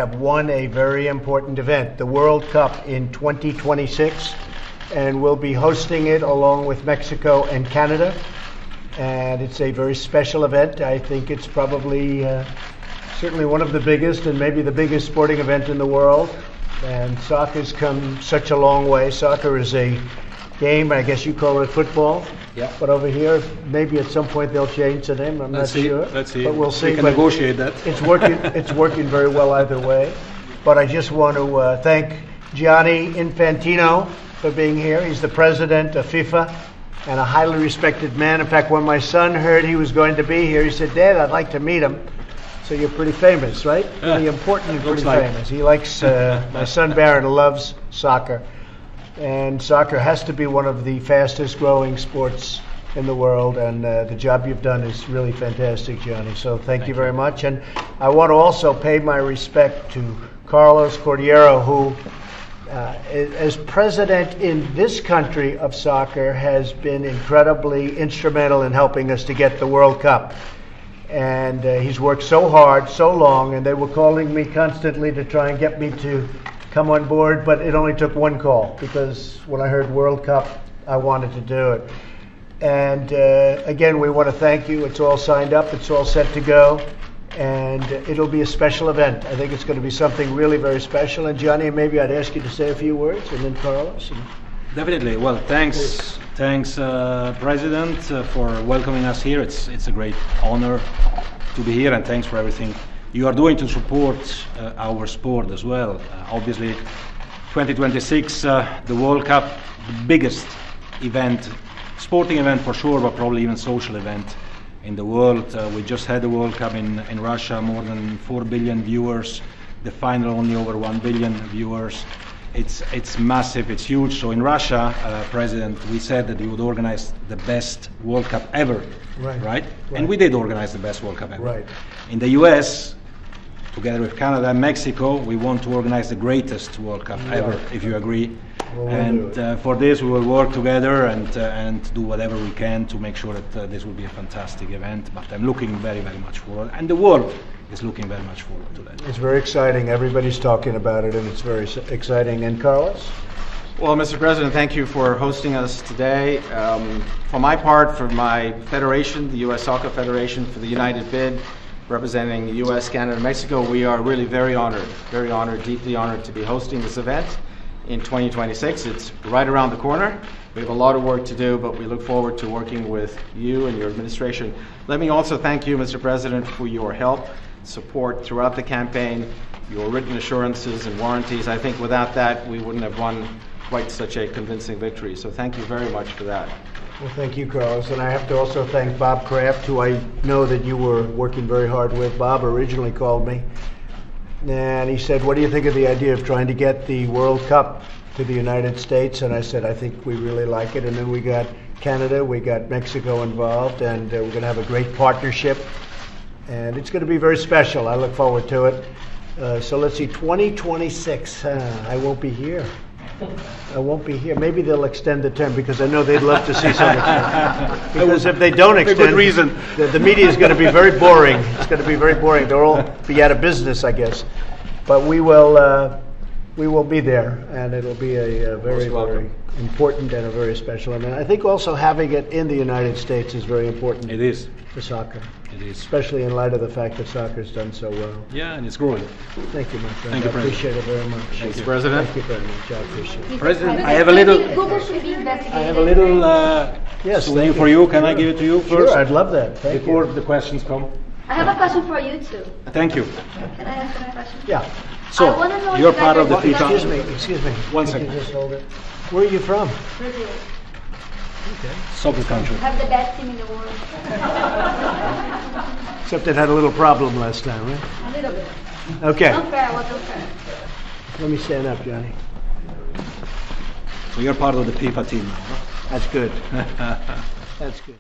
have won a very important event, the World Cup in 2026, and we'll be hosting it along with Mexico and Canada. And it's a very special event. I think it's probably certainly one of the biggest and maybe the biggest sporting event in the world. And soccer's come such a long way. Soccer is a game, I guess you call it football. Yeah. But over here, maybe at some point they'll change the name. I'm not sure. Let's see. But we'll see. We can negotiate that. It's working. It's working very well either way. But I just want to thank Gianni Infantino for being here. He's the president of FIFA and a highly respected man. In fact, when my son heard he was going to be here, he said, "Dad, I'd like to meet him." So you're pretty famous, right? Pretty important and pretty famous. He likes, my son Barron loves soccer. And soccer has to be one of the fastest growing sports in the world. And the job you've done is really fantastic, Gianni. So thank you very much. And I want to also pay my respect to Carlos Cordeiro, who, as president in this country of soccer, has been incredibly instrumental in helping us to get the World Cup. And he's worked so hard, so long, and they were calling me constantly to try and get me to come on board, but it only took one call, because when I heard World Cup, I wanted to do it. And again, we want to thank you. It's all signed up. It's all set to go. And it'll be a special event. I think it's going to be something really very special. And Gianni, maybe I'd ask you to say a few words, and then Carlos. Definitely. Well, thanks, President, for welcoming us here. It's a great honor to be here, and thanks for everything you are doing to support our sport as well. Obviously, 2026, the World Cup, the biggest event, sporting event for sure, but probably even social event in the world. We just had the World Cup in Russia, more than 4 billion viewers. The final only over 1 billion viewers. It's massive, it's huge. So in Russia, President, we said that we would organize the best World Cup ever, right? And we did organize the best World Cup ever. Right. In the US, together with Canada and Mexico, we want to organize the greatest World Cup ever, if you agree. And for this, we will work together and do whatever we can to make sure that this will be a fantastic event. But I'm looking very, very much forward, and the world is looking very much forward to that. It's very exciting. Everybody's talking about it, and it's very exciting. And Carlos? Well, Mr. President, thank you for hosting us today. For my part, for my federation, the U.S. Soccer Federation, for the United Bid, representing the U.S., Canada, and Mexico, we are really very honored, deeply honored to be hosting this event in 2026. It's right around the corner. We have a lot of work to do, but we look forward to working with you and your administration. Let me also thank you, Mr. President, for your help, support throughout the campaign, your written assurances and warranties. I think without that, we wouldn't have won quite such a convincing victory. So thank you very much for that. Well, thank you, Carlos. And I have to also thank Bob Kraft, who I know that you were working very hard with. Bob originally called me, and he said, "What do you think of the idea of trying to get the World Cup to the United States?" And I said, "I think we really like it." And then we got Canada, we got Mexico involved, and we're going to have a great partnership. And it's going to be very special. I look forward to it. So let's see, 2026. I won't be here. I won't be here. Maybe they'll extend the term, because I know they'd love to see some extension. Because if they don't extend, good reason. The media is going to be very boring. It's going to be very boring. They'll all be out of business, I guess. But we will be there, and it'll be a very, very important and a very special event. I think also having it in the United States is very important. It is. For soccer. It is. Especially in light of the fact that soccer's done so well. Yeah, and it's growing. Thank you, my friend. Thank you, I appreciate it very much. Thank you, President. Thank you very much. I appreciate it. President, I have a little Yes, souvenir for you. Can I give it to you first? Sure, I'd love that. Thank Before you. the questions come. I have a question for you too. Thank you. Can I ask my question? Yeah. So, you're part of the FIFA. Excuse me. One Can second. you just hold it? Where are you from? Brazil. Okay. Soccer country. Have the best team in the world. Except it had a little problem last time, right? A little bit. Okay. Unfair, what's unfair? Let me stand up, Johnny. So you're part of the FIFA team now, huh? That's good. That's good.